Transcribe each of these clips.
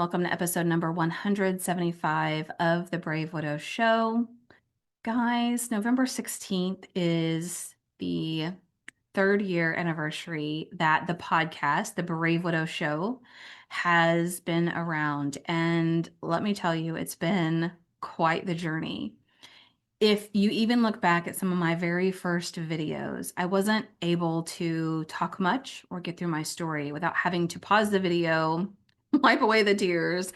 Welcome to episode number 175 of the Brave Widow Show. Guys, November 16th is the third year anniversary that the podcast, the Brave Widow Show, has been around. And let me tell you, it's been quite the journey. If you even look back at some of my very first videos, I wasn't able to talk much or get through my story without having to pause the video, wipe away the tears,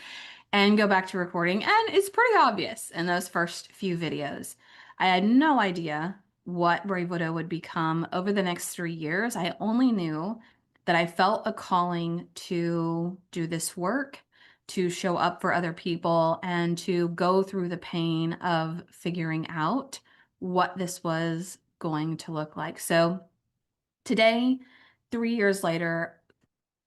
and go back to recording. And it's pretty obvious in those first few videos. I had no idea what Brave Widow would become over the next 3 years. I only knew that I felt a calling to do this work, to show up for other people, and to go through the pain of figuring out what this was going to look like. So today, 3 years later,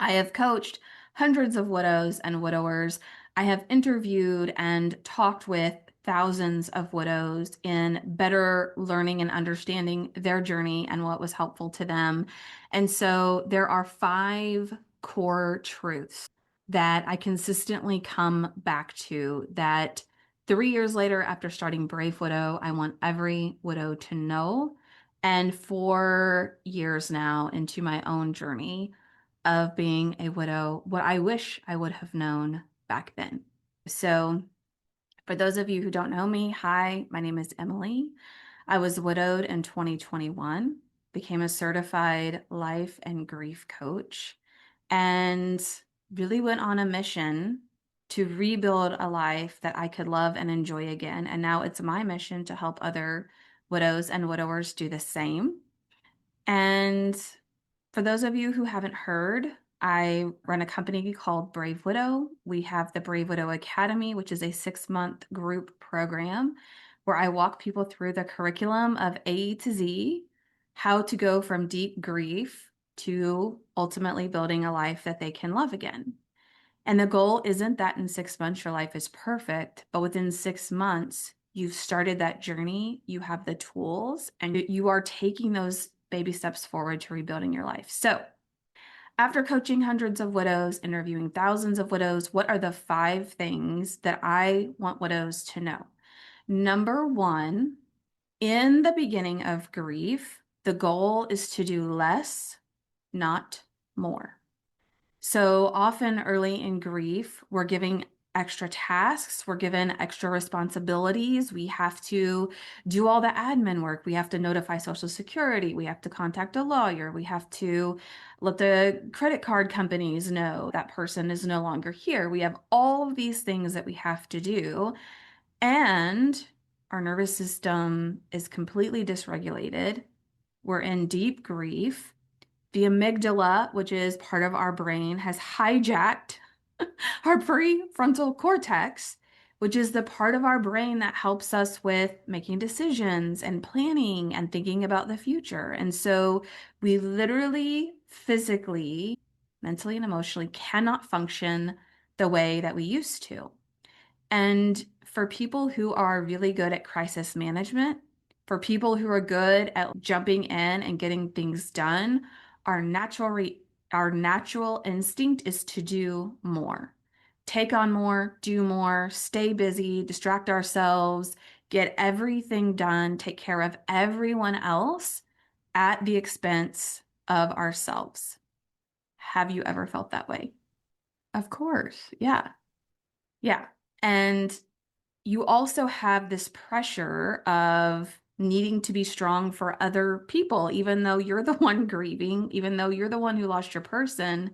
I have coached hundreds of widows and widowers. I have interviewed and talked with thousands of widows in better learning and understanding their journey and what was helpful to them. And so there are 5 core truths that I consistently come back to that 3 years later, after starting Brave Widow, I want every widow to know. And 4 years now into my own journey of being a widow, what I wish I would have known back then. So, for those of you who don't know me, hi, my name is Emily. I was widowed in 2021, became a certified life and grief coach, and really went on a mission to rebuild a life that I could love and enjoy again. And now it's my mission to help other widows and widowers do the same. And for those of you who haven't heard, I run a company called Brave Widow. We have the Brave Widow Academy, which is a 6-month group program where I walk people through the curriculum of A to Z, how to go from deep grief to ultimately building a life that they can love again. And the goal isn't that in 6 months your life is perfect, but within 6 months, you've started that journey, you have the tools, and you are taking those baby steps forward to rebuilding your life. So, after coaching hundreds of widows, interviewing thousands of widows, what are the 5 things that I want widows to know? Number one, in the beginning of grief, the goal is to do less, not more. So often early in grief, we're giving extra tasks, we're given extra responsibilities. We have to do all the admin work. We have to notify Social Security. We have to contact a lawyer. We have to let the credit card companies know that person is no longer here. We have all of these things that we have to do. And our nervous system is completely dysregulated. We're in deep grief. The amygdala, which is part of our brain, has hijacked our prefrontal cortex, which is the part of our brain that helps us with making decisions and planning and thinking about the future. And so we literally, physically, mentally, and emotionally cannot function the way that we used to. And for people who are really good at crisis management, for people who are good at jumping in and getting things done, our natural instinct is to do more. Take on more, do more, stay busy, distract ourselves, get everything done, take care of everyone else at the expense of ourselves. Have you ever felt that way? Of course. Yeah. Yeah. And you also have this pressure of needing to be strong for other people, even though you're the one grieving, even though you're the one who lost your person.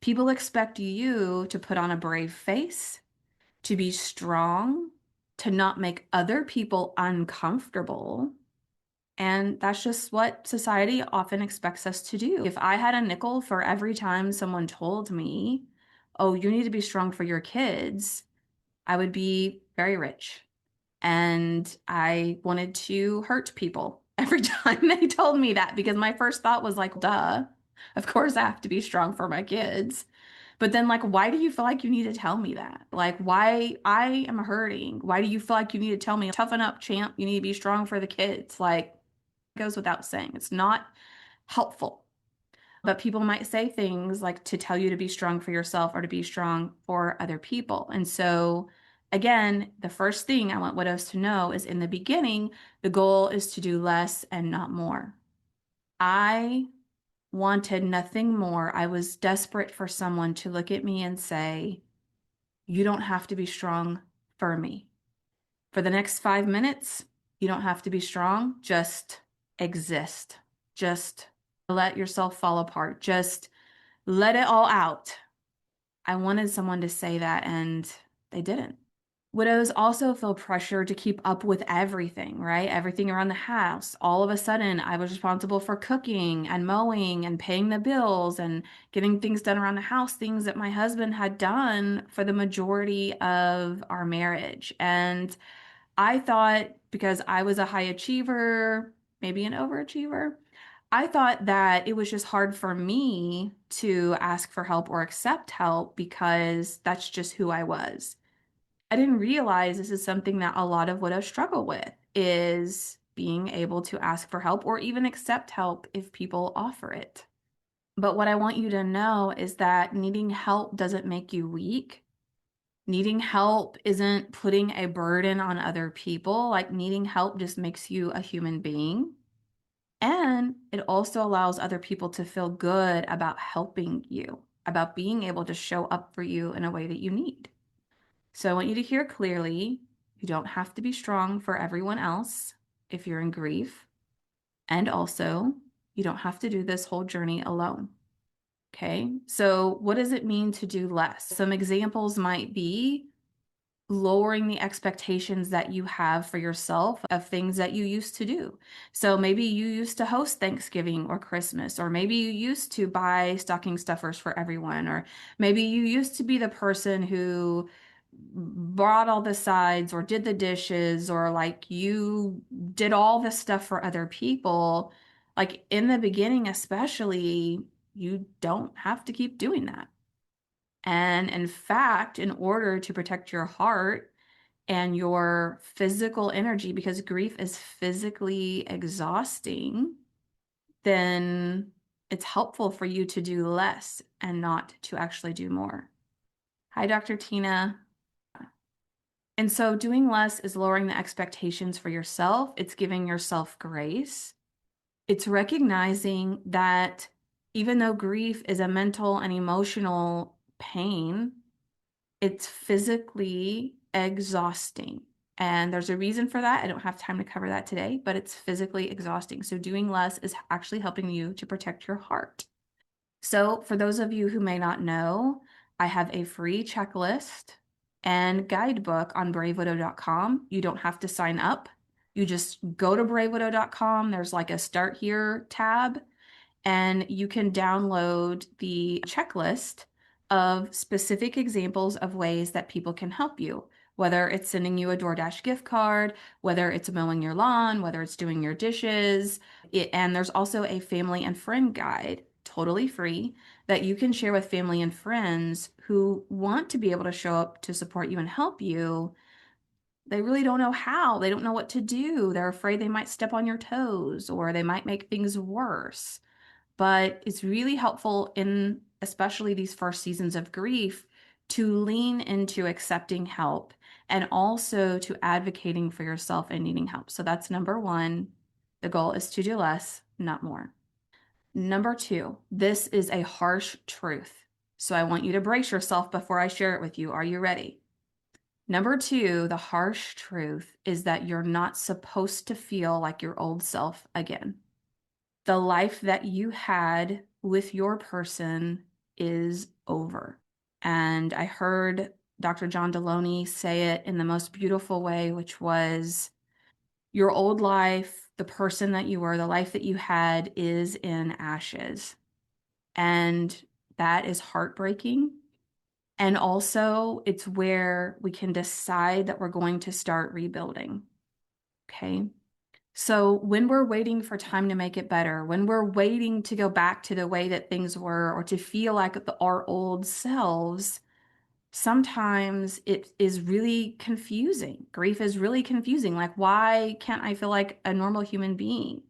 People expect you to put on a brave face, to be strong, to not make other people uncomfortable. And that's just what society often expects us to do. If I had a nickel for every time someone told me, oh, you need to be strong for your kids, I would be very rich. And I wanted to hurt people every time they told me that because my first thought was like, duh, of course I have to be strong for my kids. But then, like, why do you feel like you need to tell me that? Like, why I am hurting? Why do you feel like you need to tell me, toughen up, champ? You need to be strong for the kids? Like, it goes without saying. It's not helpful. But people might say things like to tell you to be strong for yourself or to be strong for other people. And so, again, the first thing I want widows to know is in the beginning, the goal is to do less and not more. I wanted nothing more. I was desperate for someone to look at me and say, you don't have to be strong for me. For the next 5 minutes, you don't have to be strong. Just exist. Just let yourself fall apart. Just let it all out. I wanted someone to say that, and they didn't. Widows also feel pressure to keep up with everything, right? Everything around the house. All of a sudden, I was responsible for cooking and mowing and paying the bills and getting things done around the house, things that my husband had done for the majority of our marriage. And I thought because I was a high achiever, maybe an overachiever, I thought that it was just hard for me to ask for help or accept help because that's just who I was. I didn't realize this is something that a lot of widows struggle with is being able to ask for help or even accept help if people offer it. But what I want you to know is that needing help doesn't make you weak. Needing help isn't putting a burden on other people. Like needing help just makes you a human being. And it also allows other people to feel good about helping you, about being able to show up for you in a way that you need. So I want you to hear clearly, you don't have to be strong for everyone else if you're in grief. And also, you don't have to do this whole journey alone. Okay, so what does it mean to do less? Some examples might be lowering the expectations that you have for yourself of things that you used to do. So maybe you used to host Thanksgiving or Christmas, or maybe you used to buy stocking stuffers for everyone, or maybe you used to be the person who brought all the sides or did the dishes, or like you did all this stuff for other people. Like in the beginning, especially, you don't have to keep doing that. And in fact, in order to protect your heart and your physical energy, because grief is physically exhausting, then it's helpful for you to do less and not to actually do more. Hi, Dr. Tina. And so doing less is lowering the expectations for yourself. It's giving yourself grace. It's recognizing that even though grief is a mental and emotional pain, it's physically exhausting. And there's a reason for that. I don't have time to cover that today, but it's physically exhausting. So doing less is actually helping you to protect your heart. So for those of you who may not know, I have a free checklist and guidebook on bravewidow.com. You don't have to sign up. You just go to bravewidow.com. There's like a start here tab and you can download the checklist of specific examples of ways that people can help you, whether it's sending you a DoorDash gift card, whether it's mowing your lawn, whether it's doing your dishes. And there's also a family and friend guide, totally free, that you can share with family and friends who want to be able to show up to support you and help you. They really don't know how. They don't know what to do. They're afraid they might step on your toes or they might make things worse. But it's really helpful in especially these first seasons of grief to lean into accepting help and also to advocating for yourself and needing help. So that's number one. The goal is to do less, not more. Number two, this is a harsh truth. So I want you to brace yourself before I share it with you. Are you ready? Number two, the harsh truth is that you're not supposed to feel like your old self again. The life that you had with your person is over. And I heard Dr. John Deloney say it in the most beautiful way, which was your old life, the person that you were, the life that you had is in ashes. And that is heartbreaking. And also, it's where we can decide that we're going to start rebuilding. Okay. So when we're waiting for time to make it better, when we're waiting to go back to the way that things were or to feel like our old selves, sometimes it is really confusing. Grief is really confusing. Like, why can't I feel like a normal human being?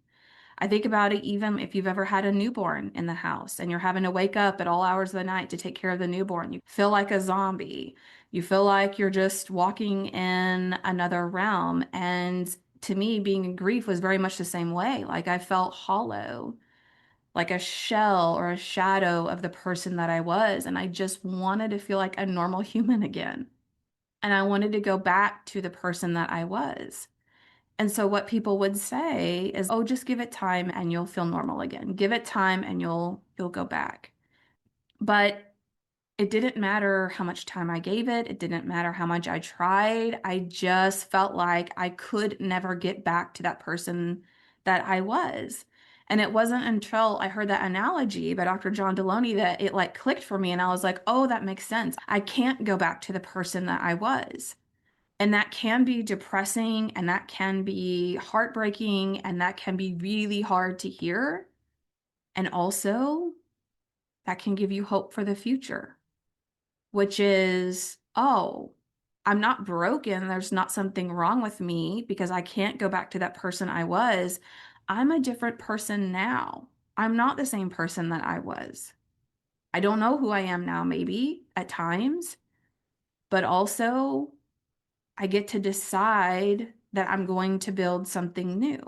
I think about it even if you've ever had a newborn in the house and you're having to wake up at all hours of the night to take care of the newborn. You feel like a zombie. You feel like you're just walking in another realm. And to me, being in grief was very much the same way. Like I felt hollow, like a shell or a shadow of the person that I was. And I just wanted to feel like a normal human again. And I wanted to go back to the person that I was. And so what people would say is, "Oh, just give it time and you'll feel normal again. Give it time and you'll go back." But it didn't matter how much time I gave it. It didn't matter how much I tried. I just felt like I could never get back to that person that I was. And it wasn't until I heard that analogy by Dr. John Deloney that it like clicked for me and I was like, "Oh, that makes sense. I can't go back to the person that I was." And that can be depressing and that can be heartbreaking and that can be really hard to hear. And also, that can give you hope for the future, which is, oh, I'm not broken. There's not something wrong with me because I can't go back to that person I was. I'm a different person now. I'm not the same person that I was. I don't know who I am now, maybe at times, but also I get to decide that I'm going to build something new.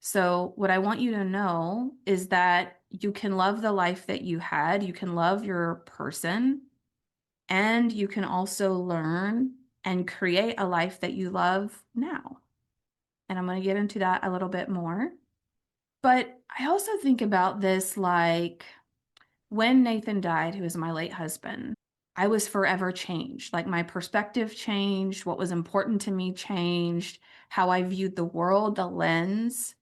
So, what I want you to know is that you can love the life that you had, you can love your person, and you can also learn and create a life that you love now. And I'm going to get into that a little bit more. But I also think about this like when Nathan died, who was my late husband, I was forever changed. Like my perspective changed, what was important to me changed, how I viewed the world, the lens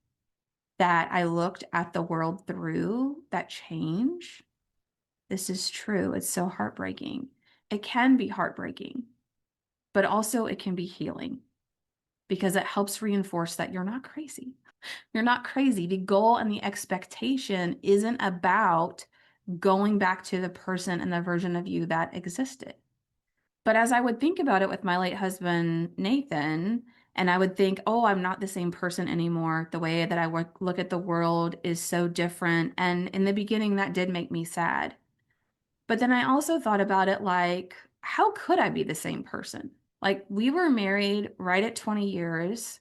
that I looked at the world through, that changed. This is true. It's so heartbreaking. It can be heartbreaking, but also it can be healing because it helps reinforce that you're not crazy. You're not crazy. The goal and the expectation isn't about going back to the person and the version of you that existed. But as I would think about it with my late husband, Nathan, and I would think, oh, I'm not the same person anymore. The way that I look at the world is so different. And in the beginning, that did make me sad. But then I also thought about it like, how could I be the same person? Like, we were married right at 20 years.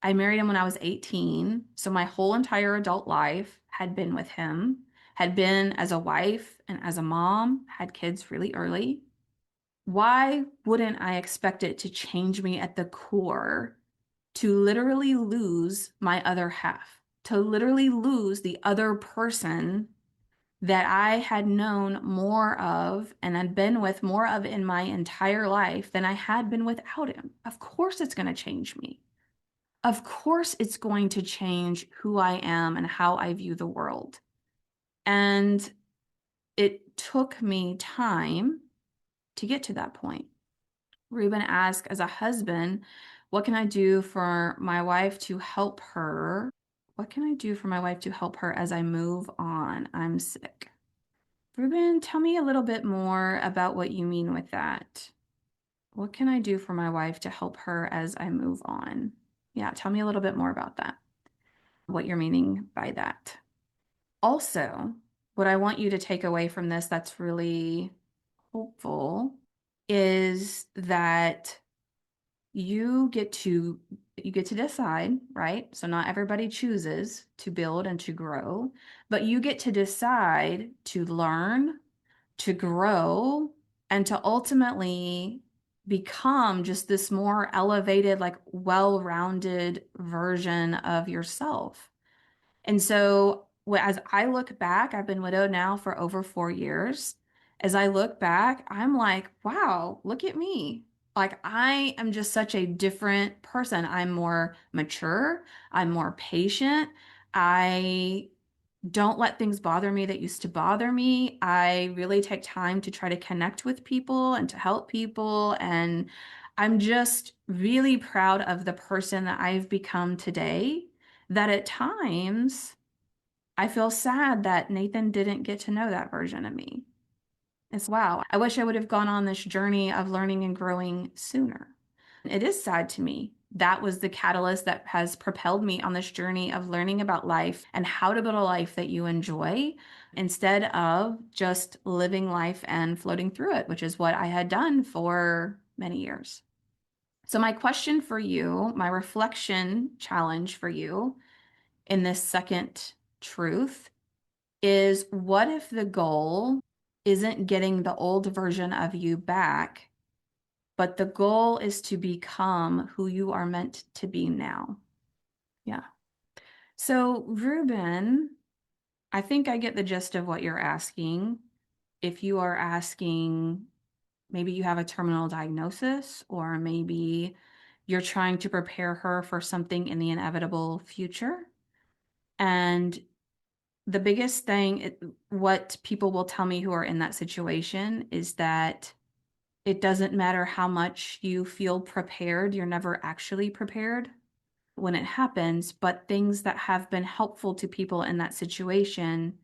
I married him when I was 18. So my whole entire adult life had been with him, had been as a wife and as a mom, had kids really early. Why wouldn't I expect it to change me at the core to literally lose my other half, to literally lose the other person that I had known more of and had been with more of in my entire life than I had been without him? Of course, it's going to change me. Of course, it's going to change who I am and how I view the world. And it took me time to get to that point. Ruben asked, as a husband, what can I do for my wife to help her? What can I do for my wife to help her as I move on? I'm sick. Ruben, tell me a little bit more about what you mean with that. What can I do for my wife to help her as I move on? Yeah, tell me a little bit more about that, what you're meaning by that. Also, what I want you to take away from this that's really hopeful is that you get to decide, right? So not everybody chooses to build and to grow, but you get to decide to learn, to grow, and to ultimately become just this more elevated, like well-rounded version of yourself. And so, as I look back, I've been widowed now for over 4 years. As I look back, I'm like, wow, look at me. Like, I am just such a different person. I'm more mature, I'm more patient. I don't let things bother me that used to bother me. I really take time to try to connect with people and to help people. And I'm just really proud of the person that I've become today. That at times, I feel sad that Nathan didn't get to know that version of me. It's wow. I wish I would have gone on this journey of learning and growing sooner. It is sad to me that was the catalyst that has propelled me on this journey of learning about life and how to build a life that you enjoy instead of just living life and floating through it, which is what I had done for many years. So, my question for you, my reflection challenge for you in this second truth is, what if the goal isn't getting the old version of you back, but the goal is to become who you are meant to be now? Yeah. So, Ruben, I think I get the gist of what you're asking. If you are asking, maybe you have a terminal diagnosis, or maybe you're trying to prepare her for something in the inevitable future. And the biggest thing, what people will tell me who are in that situation is that it doesn't matter how much you feel prepared, you're never actually prepared when it happens. But things that have been helpful to people in that situation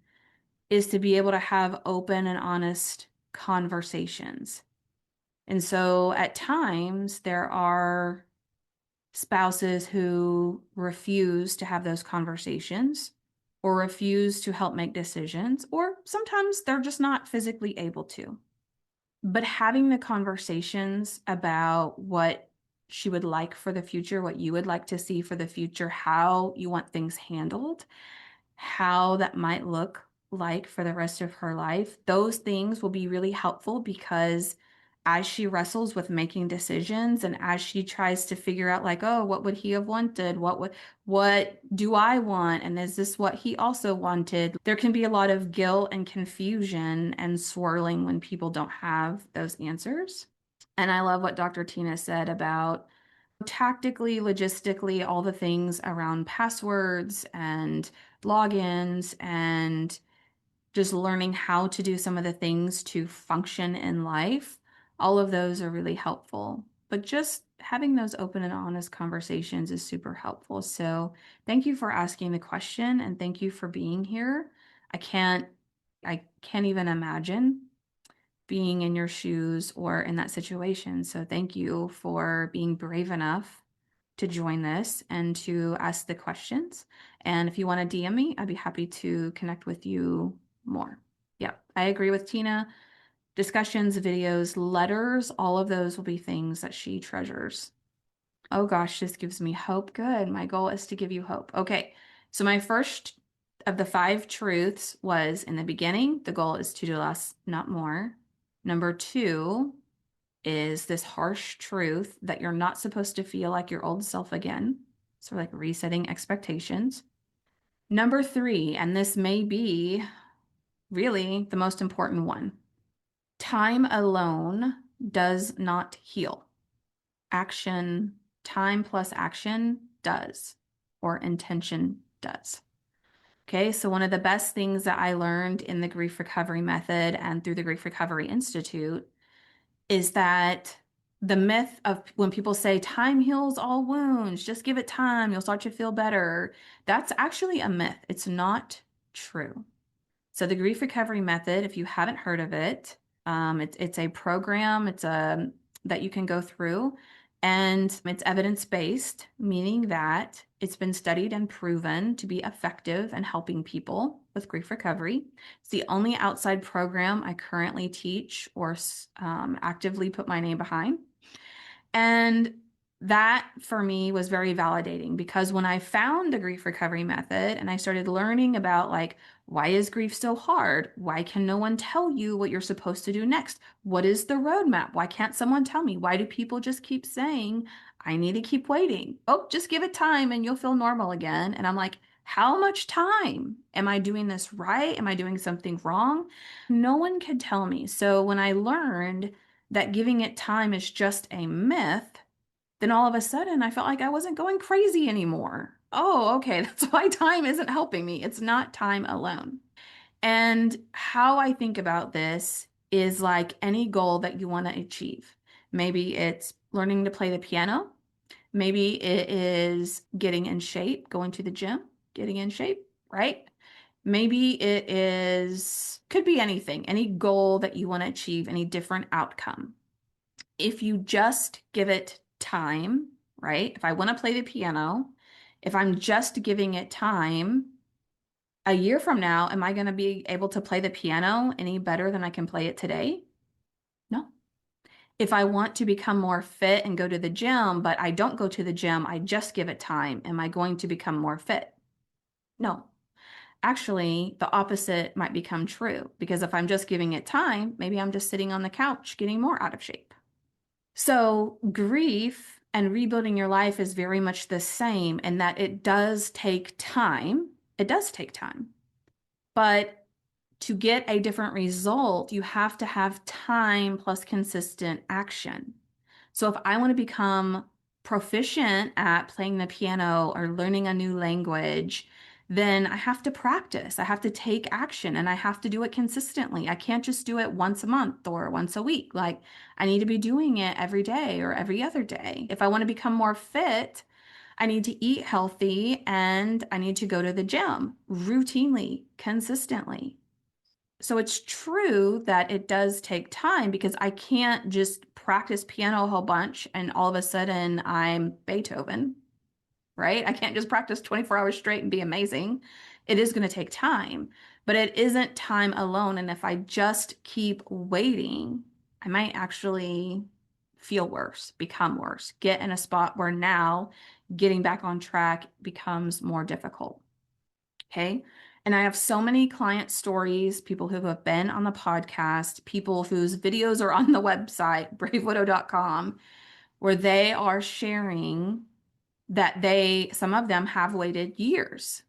is to be able to have open and honest conversations. And so at times there are spouses who refuse to have those conversations or refuse to help make decisions, or sometimes they're just not physically able to. But having the conversations about what she would like for the future, what you would like to see for the future, how you want things handled, how that might look like for the rest of her life, those things will be really helpful, because as she wrestles with making decisions and as she tries to figure out like, oh, what would he have wanted? What do I want? And is this what he also wanted? There can be a lot of guilt and confusion and swirling when people don't have those answers. And I love what Dr. Tina said about tactically, logistically, all the things around passwords and logins and just learning how to do some of the things to function in life. All of those are really helpful. But just having those open and honest conversations is super helpful. So thank you for asking the question, and thank you for being here. I can't I can't even imagine being in your shoes or in that situation. So thank you for being brave enough to join this and to ask the questions. And if you want to DM me, I'd be happy to connect with you more. Yep, I agree with Tina. Discussions, videos, letters, all of those will be things that she treasures. Oh gosh, this gives me hope. Good. My goal is to give you hope. Okay, so my first of the 5 truths was, in the beginning, the goal is to do less, not more. Number 2 is this harsh truth that you're not supposed to feel like your old self again. So, like resetting expectations. Number 3, and this may be really the most important one, time alone does not heal. Action, time plus action does, or intention does. Okay, so one of the best things that I learned in the Grief Recovery Method and through the Grief Recovery Institute is that the myth of when people say time heals all wounds, just give it time, you'll start to feel better, that's actually a myth. It's not true. So the Grief Recovery Method, if you haven't heard of it, it's a program. It's a that you can go through, and it's evidence-based, meaning that it's been studied and proven to be effective in helping people with grief recovery. It's the only outside program I currently teach or actively put my name behind. And that for me was very validating, because when I found the grief recovery method and I started learning about like, why is grief so hard? Why can no one tell you what you're supposed to do next? What is the roadmap? Why can't someone tell me? Why do people just keep saying, I need to keep waiting? Oh, just give it time and you'll feel normal again. And I'm like, how much time? Am I doing this right? Am I doing something wrong? No one could tell me. So when I learned that giving it time is just a myth, then all of a sudden I felt like I wasn't going crazy anymore. Oh, okay, that's why time isn't helping me. It's not time alone. And how I think about this is like any goal that you want to achieve. Maybe it's learning to play the piano. Maybe it is getting in shape, going to the gym, getting in shape, right? Maybe it is, could be anything, any goal that you want to achieve, any different outcome. If you just give it time, right? If I want to play the piano, if I'm just giving it time, a year from now, am I going to be able to play the piano any better than I can play it today? No. If I want to become more fit and go to the gym, but I don't go to the gym, I just give it time, am I going to become more fit? No. Actually, the opposite might become true because if I'm just giving it time, maybe I'm just sitting on the couch getting more out of shape. So, grief and rebuilding your life is very much the same in that it does take time. It does take time. But to get a different result, you have to have time plus consistent action. So if I want to become proficient at playing the piano or learning a new language, then I have to practice. I have to take action and I have to do it consistently. I can't just do it once a month or once a week. Like I need to be doing it every day or every other day. If I want to become more fit, I need to eat healthy and I need to go to the gym routinely, consistently. So it's true that it does take time because I can't just practice piano a whole bunch and all of a sudden I'm Beethoven, right? I can't just practice 24 hours straight and be amazing. It is going to take time, but it isn't time alone. And if I just keep waiting, I might actually feel worse, become worse, get in a spot where now getting back on track becomes more difficult. Okay. And I have so many client stories, people who have been on the podcast, people whose videos are on the website, bravewidow.com, where they are sharing that some of them have waited years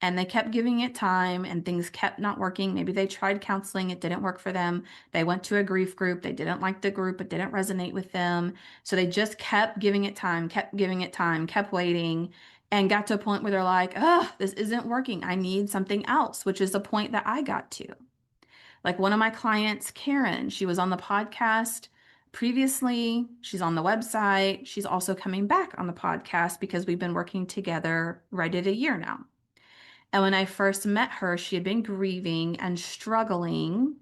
and they kept giving it time and things kept not working. Maybe they tried counseling, it didn't work for them. They went to a grief group, they didn't like the group, it didn't resonate with them. So they just kept giving it time, kept giving it time, kept waiting, and got to a point where they're like, oh, this isn't working. I need something else, which is the point that I got to. Like one of my clients, Karen, she was on the podcast previously. She's on the website. She's also coming back on the podcast because we've been working together right at a year now. And when I first met her, she had been grieving and struggling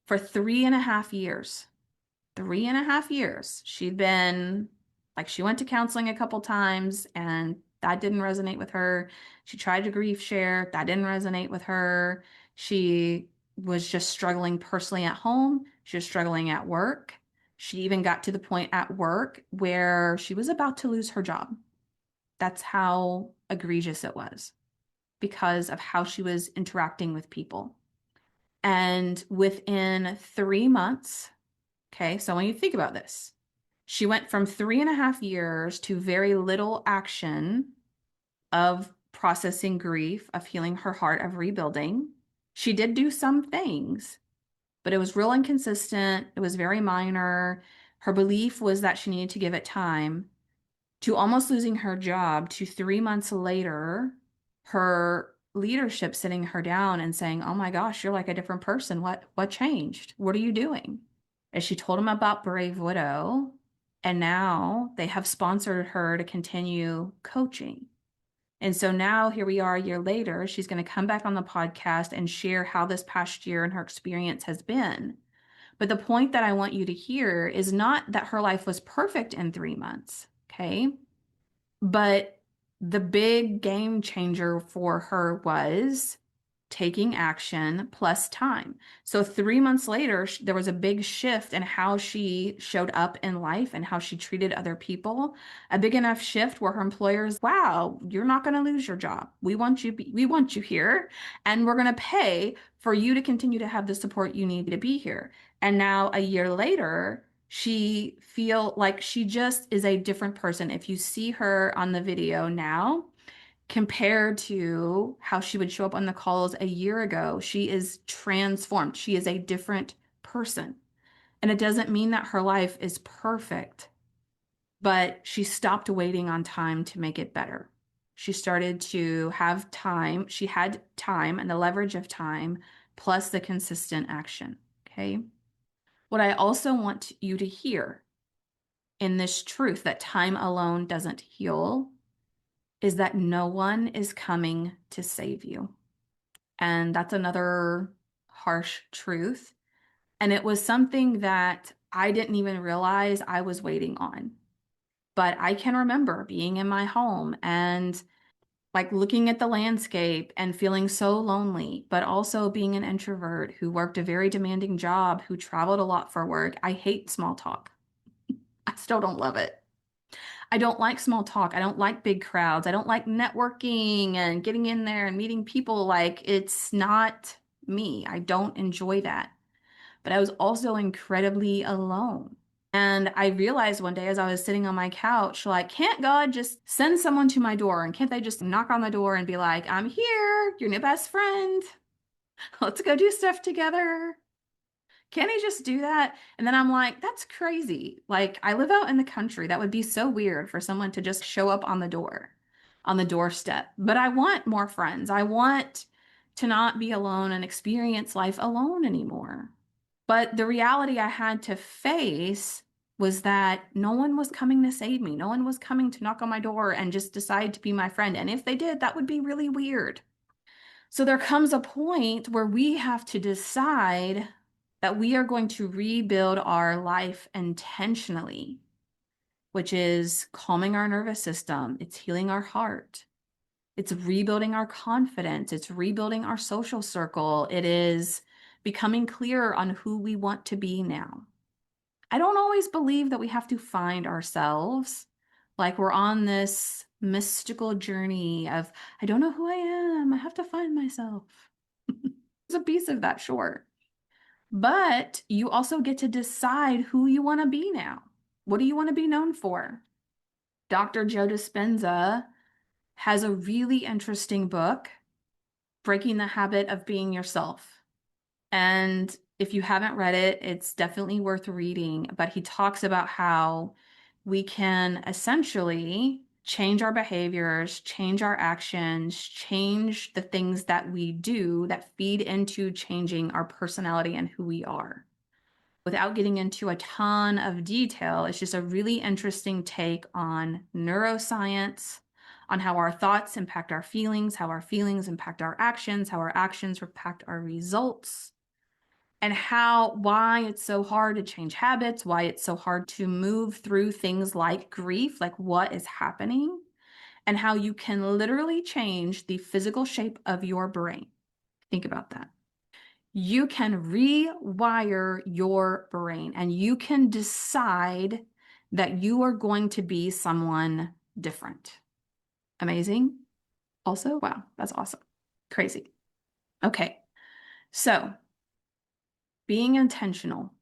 for 3.5 years. 3.5 years. She'd been like, she went to counseling a couple times and that didn't resonate with her. She tried to grief share, that didn't resonate with her. She was just struggling personally at home. She was struggling at work. She even got to the point at work where she was about to lose her job. That's how egregious it was because of how she was interacting with people. And within 3 months, okay, so when you think about this, she went from 3.5 years to very little action of processing grief, of healing her heart, of rebuilding. She did do some things, but it was real inconsistent. It was very minor. Her belief was that she needed to give it time to almost losing her job to 3 months later, her leadership sitting her down and saying, "Oh my gosh, you're like a different person. What changed? What are you doing?" And she told him about Brave Widow, and now they have sponsored her to continue coaching. And so now here we are a year later, she's going to come back on the podcast and share how this past year and her experience has been. But the point that I want you to hear is not that her life was perfect in 3 months, okay? But the big game changer for her was taking action plus time. So 3 months later, there was a big shift in how she showed up in life and how she treated other people. A big enough shift where her employers, wow, you're not going to lose your job. We want you here, and we're going to pay for you to continue to have the support you need to be here. And now a year later, she feel like she just is a different person. If you see her on the video now, compared to how she would show up on the calls a year ago, she is transformed. She is a different person. And it doesn't mean that her life is perfect, but she stopped waiting on time to make it better. She started to have time. She had time and the leverage of time plus the consistent action. Okay. What I also want you to hear in this truth that time alone doesn't heal is that no one is coming to save you. And that's another harsh truth. And it was something that I didn't even realize I was waiting on. But I can remember being in my home and like looking at the landscape and feeling so lonely, but also being an introvert who worked a very demanding job, who traveled a lot for work. I hate small talk. I still don't love it. I don't like small talk. I don't like big crowds. I don't like networking and getting in there and meeting people. Like, it's not me. I don't enjoy that. But I was also incredibly alone. And I realized one day as I was sitting on my couch, like, can't God just send someone to my door? And can't they just knock on the door and be like, I'm here, your new best friend. Let's go do stuff together. Can't he just do that? And then I'm like, that's crazy. Like, I live out in the country. That would be so weird for someone to just show up on the door, on the doorstep. But I want more friends. I want to not be alone and experience life alone anymore. But the reality I had to face was that no one was coming to save me. No one was coming to knock on my door and just decide to be my friend. And if they did, that would be really weird. So there comes a point where we have to decide that we are going to rebuild our life intentionally, which is calming our nervous system, it's healing our heart, it's rebuilding our confidence, it's rebuilding our social circle, it is becoming clearer on who we want to be now. I don't always believe that we have to find ourselves. Like we're on this mystical journey of, I don't know who I am. I have to find myself. There's a piece of that, sure. But you also get to decide who you want to be now. What do you want to be known for? Dr. Joe Dispenza has a really interesting book, Breaking the Habit of Being Yourself. And if you haven't read it, it's definitely worth reading. But he talks about how we can essentially change our behaviors, change our actions, change the things that we do that feed into changing our personality and who we are. Without getting into a ton of detail, it's just a really interesting take on neuroscience, on how our thoughts impact our feelings, how our feelings impact our actions, how our actions impact our results, and why it's so hard to change habits, why it's so hard to move through things like grief, like what is happening, and how you can literally change the physical shape of your brain. Think about that. You can rewire your brain and you can decide that you are going to be someone different. Amazing. Also, wow, that's awesome. Crazy. Okay. So, being intentional,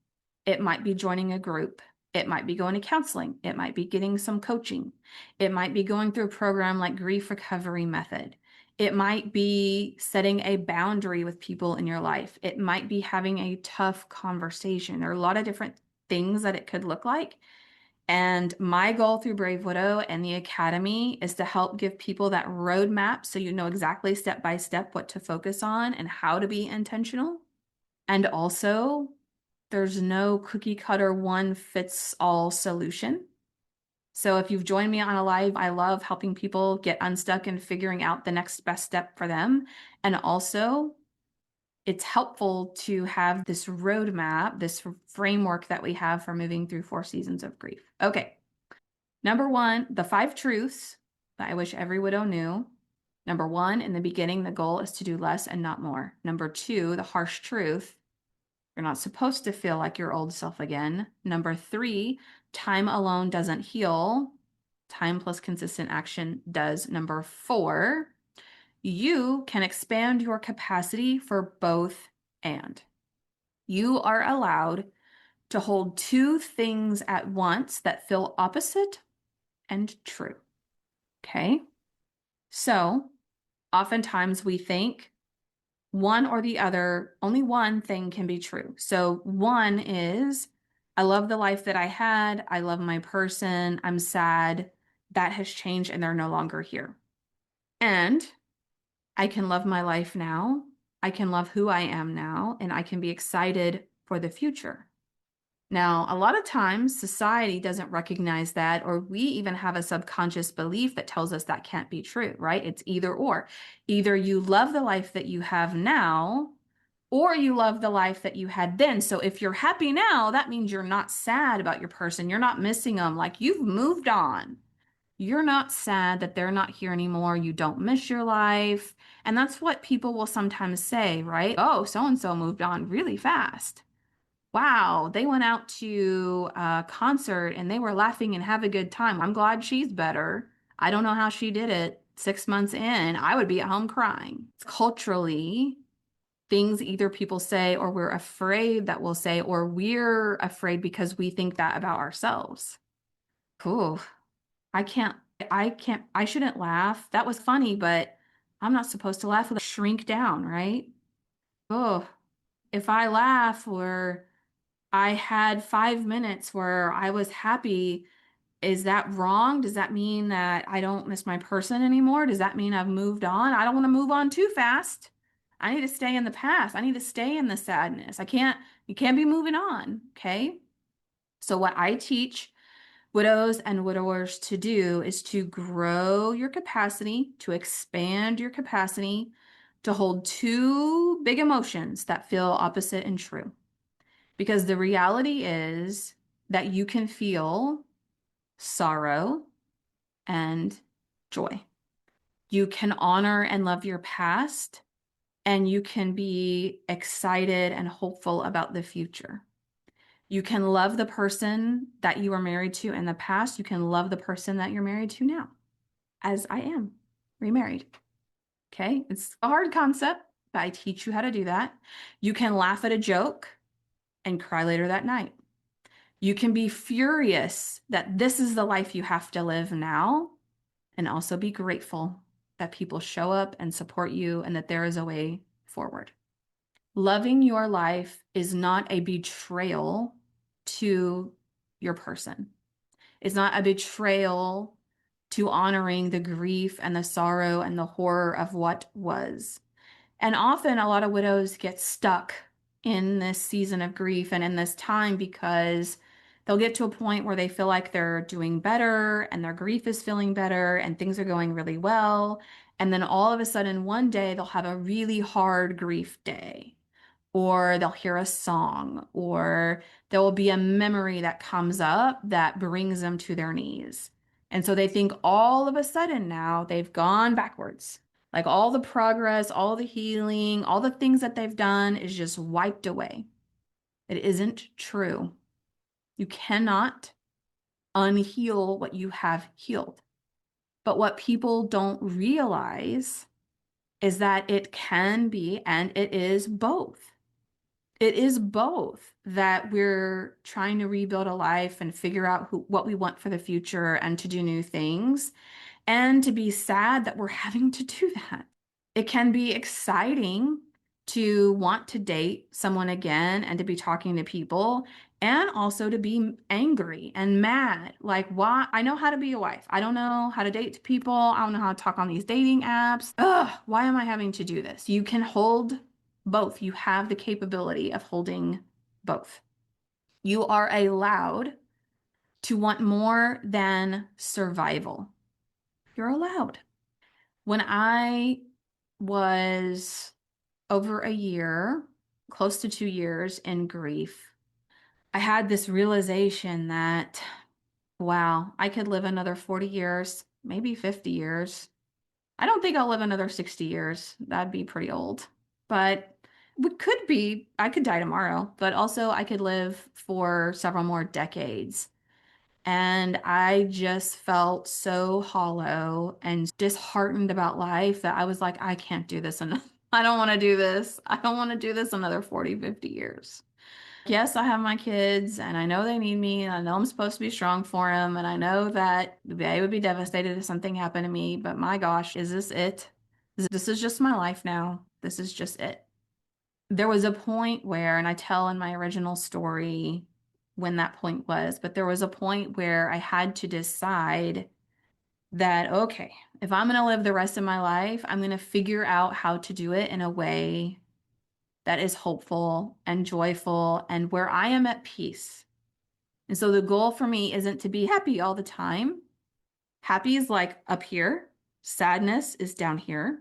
it might be joining a group. It might be going to counseling. It might be getting some coaching. It might be going through a program like Grief Recovery Method. It might be setting a boundary with people in your life. It might be having a tough conversation. There are a lot of different things that it could look like. And my goal through Brave Widow and the Academy is to help give people that roadmap so you know exactly step by step what to focus on and how to be intentional. And also, there's no cookie cutter one fits all solution. So if you've joined me on a live, I love helping people get unstuck and figuring out the next best step for them. And also, it's helpful to have this roadmap, this framework that we have for moving through 4 seasons of grief. Okay. Number one, the 5 truths that I wish every widow knew. Number one, in the beginning, the goal is to do less and not more. Number 2, the harsh truth. You're not supposed to feel like your old self again. Number 3, time alone doesn't heal. Time plus consistent action does. Number 4, you can expand your capacity for both and. You are allowed to hold 2 things at once that feel opposite and true. Okay? So, oftentimes we think one or the other, only one thing can be true. So one is, I love the life that I had. I love my person. I'm sad. That has changed and they're no longer here. And I can love my life now. I can love who I am now, and I can be excited for the future. Now, a lot of times society doesn't recognize that, or we even have a subconscious belief that tells us that can't be true, right? It's either or. Either you love the life that you have now, or you love the life that you had then. So if you're happy now, that means you're not sad about your person. You're not missing them. Like you've moved on. You're not sad that they're not here anymore. You don't miss your life. And that's what people will sometimes say, right? Oh, so and so moved on really fast. Wow, they went out to a concert and they were laughing and have a good time. I'm glad she's better. I don't know how she did it. 6 months in, I would be at home crying. Culturally, things either people say or we're afraid that we'll say, or we're afraid because we think that about ourselves. Cool. I can't, I shouldn't laugh. That was funny, but I'm not supposed to laugh. Shrink down, right? Oh, if I laugh or I had 5 minutes where I was happy, is that wrong? Does that mean that I don't miss my person anymore? Does that mean I've moved on? I don't want to move on too fast. I need to stay in the past. I need to stay in the sadness. You can't be moving on. Okay. So, what I teach widows and widowers to do is to grow your capacity, to expand your capacity to hold two big emotions that feel opposite and true. Because the reality is that you can feel sorrow and joy. You can honor and love your past, and you can be excited and hopeful about the future. You can love the person that you were married to in the past. You can love the person that you're married to now, as I am remarried. Okay. It's a hard concept, but I teach you how to do that. You can laugh at a joke and cry later that night. You can be furious that this is the life you have to live now, and also be grateful that people show up and support you and that there is a way forward. Loving your life is not a betrayal to your person. It's not a betrayal to honoring the grief and the sorrow and the horror of what was. And often a lot of widows get stuck in this season of grief and in this time because they'll get to a point where they feel like they're doing better and their grief is feeling better and things are going really well. And then all of a sudden, one day they'll have a really hard grief day, or they'll hear a song, or there will be a memory that comes up that brings them to their knees. And so they think all of a sudden now they've gone backwards. Like all the progress, all the healing, all the things that they've done is just wiped away. It isn't true. You cannot unheal what you have healed. But what people don't realize is that it can be, and it is both. It is both that we're trying to rebuild a life and figure out what we want for the future and to do new things, and to be sad that we're having to do that. It can be exciting to want to date someone again and to be talking to people, and also to be angry and mad. Like, why? I know how to be a wife. I don't know how to date people. I don't know how to talk on these dating apps. Ugh, why am I having to do this? You can hold both. You have the capability of holding both. You are allowed to want more than survival. You're allowed. When I was over a year, close to 2 years in grief, I had this realization that, wow, I could live another 40 years, maybe 50 years. I don't think I'll live another 60 years. That'd be pretty old. But it could be, I could die tomorrow, but also I could live for several more decades. And I just felt so hollow and disheartened about life that I was like, I can't do this. And I don't want to do this. I don't want to do this another 40, 50 years. Yes, I have my kids and I know they need me and I know I'm supposed to be strong for them. And I know that they would be devastated if something happened to me. But my gosh, is this it? This is just my life now. This is just it. There was a point where, and I tell in my original story when that point was, but there was a point where I had to decide that, okay, if I'm going to live the rest of my life, I'm going to figure out how to do it in a way that is hopeful and joyful and where I am at peace. And so the goal for me isn't to be happy all the time. Happy is like up here, sadness is down here.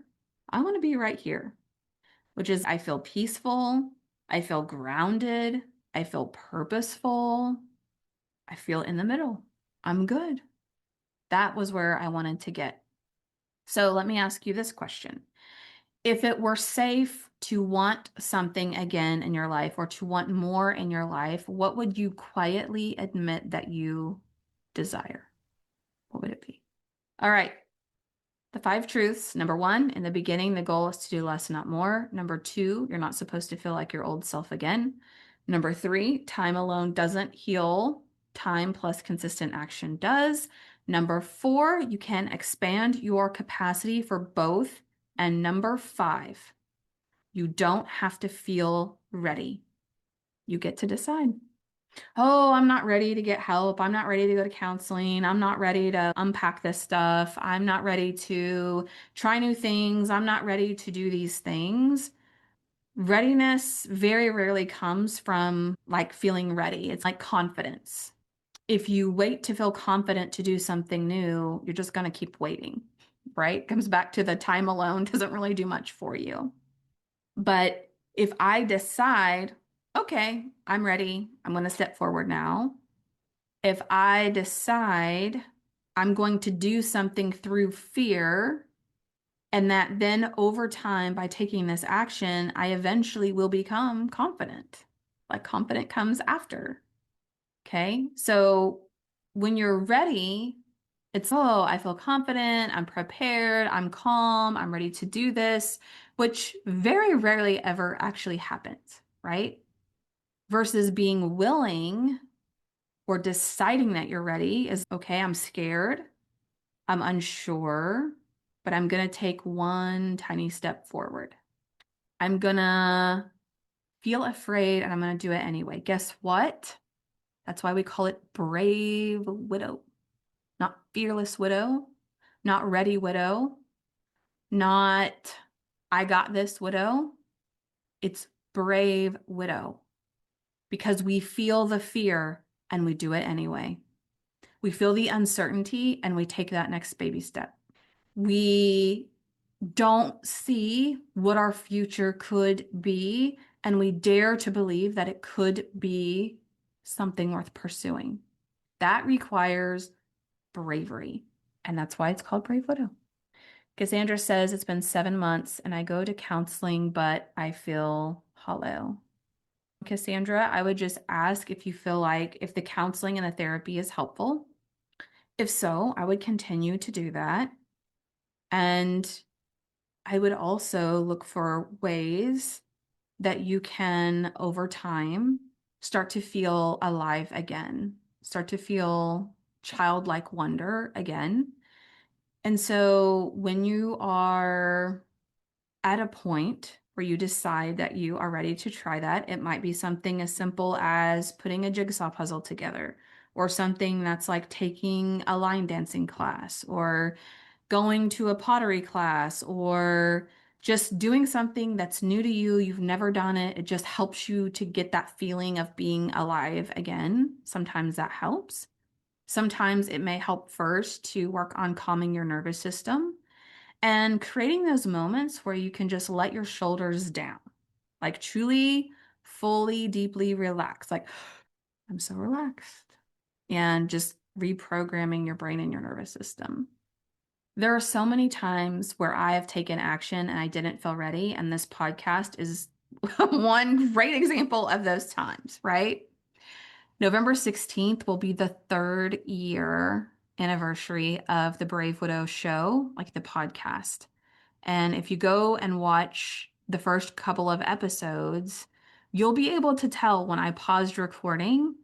I want to be right here. which is I feel peaceful, I feel grounded, I feel purposeful, I feel in the middle. I'm good. That was where I wanted to get. So let me ask you this question. If it were safe to want something again in your life or to want more in your life, what would you quietly admit that you desire? What would it be? All right. The 5 truths. Number 1, in the beginning, the goal is to do less, not more. Number 2, you're not supposed to feel like your old self again. Number 3, time alone doesn't heal. Time plus consistent action does. Number 4, you can expand your capacity for both. And number 5, you don't have to feel ready. You get to decide. Oh, I'm not ready to get help. I'm not ready to go to counseling. I'm not ready to unpack this stuff. I'm not ready to try new things. I'm not ready to do these things. Readiness very rarely comes from like feeling ready. It's like confidence. If you wait to feel confident to do something new, you're just going to keep waiting, right? Comes back to the time alone doesn't really do much for you. But if I decide, okay, I'm ready, I'm going to step forward now. If I decide I'm going to do something through fear, and that then over time, by taking this action, I eventually will become confident. Like confident comes after. Okay. So when you're ready, it's, oh, I feel confident, I'm prepared, I'm calm, I'm ready to do this, which very rarely ever actually happens, right? Versus being willing or deciding that you're ready is, okay, I'm scared, I'm unsure, but I'm going to take one tiny step forward. I'm going to feel afraid and I'm going to do it anyway. Guess what? That's why we call it brave widow, not fearless widow, not ready widow, not I got this widow. It's brave widow because we feel the fear and we do it anyway. We feel the uncertainty and we take that next baby step. We don't see what our future could be, and we dare to believe that it could be something worth pursuing. That requires bravery, and that's why it's called Brave Widow. Cassandra says it's been 7 months and I go to counseling, but I feel hollow. Cassandra, I would just ask if you feel like if the counseling and the therapy is helpful. If so, I would continue to do that. And I would also look for ways that you can, over time, start to feel alive again, start to feel childlike wonder again. And so when you are at a point where you decide that you are ready to try that, it might be something as simple as putting a jigsaw puzzle together, or something that's like taking a line dancing class, or going to a pottery class, or just doing something that's new to you. You've never done it. It just helps you to get that feeling of being alive again. Sometimes that helps. Sometimes it may help first to work on calming your nervous system and creating those moments where you can just let your shoulders down, like truly, fully, deeply relax. Like, I'm so relaxed. And just reprogramming your brain and your nervous system. There are so many times where I have taken action and I didn't feel ready. And this podcast is one great example of those times, right? November 16th will be the 3rd year anniversary of the Brave Widow show, like the podcast. And if you go and watch the first couple of episodes, you'll be able to tell when I paused recording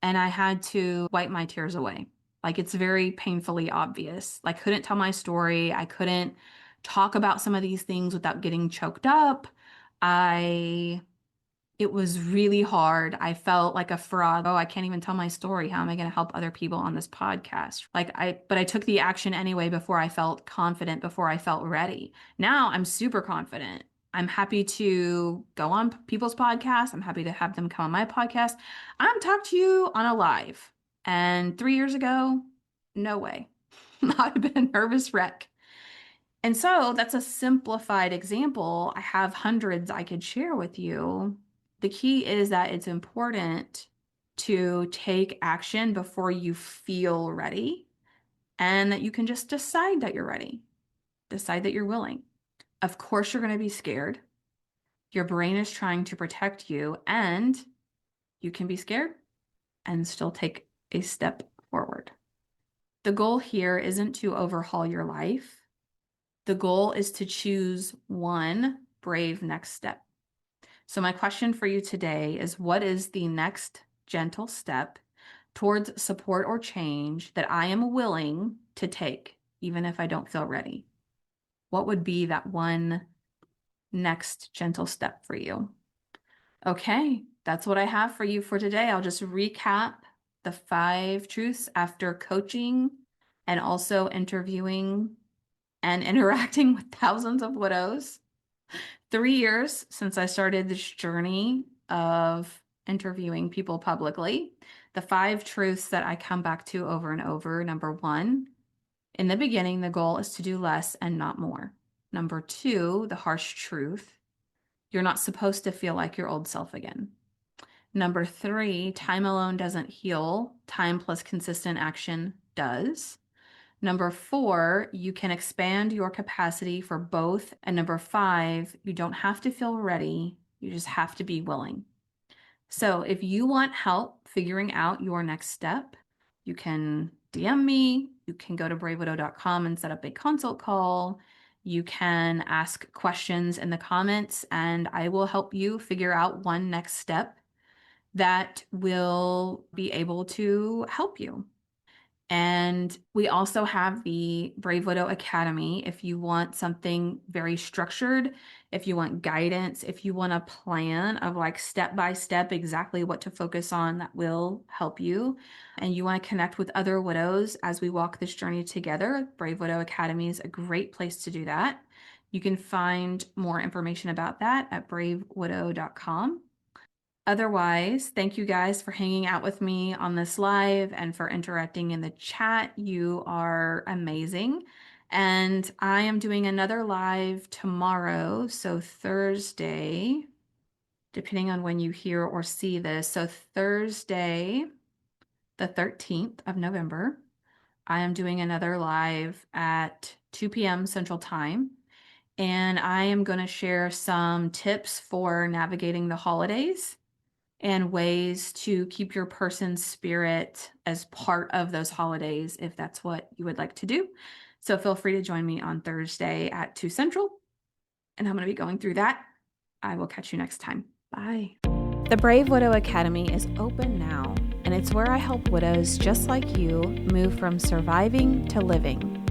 and I had to wipe my tears away. Like it's very painfully obvious. Like couldn't tell my story. I couldn't talk about some of these things without getting choked up. It was really hard. I felt like a fraud. Oh, I can't even tell my story. How am I going to help other people on this podcast? But I took the action anyway before I felt confident, before I felt ready. Now I'm super confident. I'm happy to go on people's podcasts. I'm happy to have them come on my podcast. I'm talk to you on a live. And 3 years ago, no way. I'd have been a nervous wreck. And so that's a simplified example. I have hundreds I could share with you. The key is that it's important to take action before you feel ready, and that you can just decide that you're ready, decide that you're willing. Of course, you're going to be scared. Your brain is trying to protect you, and you can be scared and still take a step forward. The goal here isn't to overhaul your life. The goal is to choose one brave next step. So my question for you today is, what is the next gentle step towards support or change that I am willing to take, even if I don't feel ready? What would be that one next gentle step for you? Okay, that's what I have for you for today. I'll just recap the 5 truths after coaching and also interviewing and interacting with thousands of widows. 3 years since I started this journey of interviewing people publicly. The 5 truths that I come back to over and over. Number 1, in the beginning, the goal is to do less and not more. Number 2, the harsh truth: you're not supposed to feel like your old self again. Number 3, time alone doesn't heal. Time plus consistent action does. Number 4, you can expand your capacity for both. And number 5, you don't have to feel ready. You just have to be willing. So if you want help figuring out your next step, you can DM me. You can go to bravewidow.com and set up a consult call. You can ask questions in the comments, and I will help you figure out one next step that will be able to help you. And we also have the Brave Widow Academy. If you want something very structured, if you want guidance, if you want a plan of like step by step exactly what to focus on that will help you, and you want to connect with other widows as we walk this journey together, Brave Widow Academy is a great place to do that. You can find more information about that at bravewidow.com. Otherwise, thank you guys for hanging out with me on this live and for interacting in the chat. You are amazing. And I am doing another live tomorrow, so Thursday, depending on when you hear or see this. So Thursday, the 13th of November, I am doing another live at 2 p.m. Central Time. And I am going to share some tips for navigating the holidays and ways to keep your person's spirit as part of those holidays if that's what you would like to do. So feel free to join me on Thursday at 2 Central, and I'm going to be going through that. I will catch you next time. Bye. The Brave Widow Academy is open now, and it's where I help widows just like you move from surviving to living,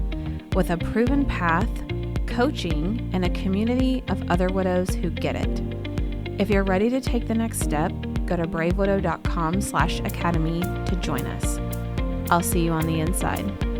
with a proven path, coaching, and a community of other widows who get it. If you're ready to take the next step, go to bravewidow.com/academy to join us. I'll see you on the inside.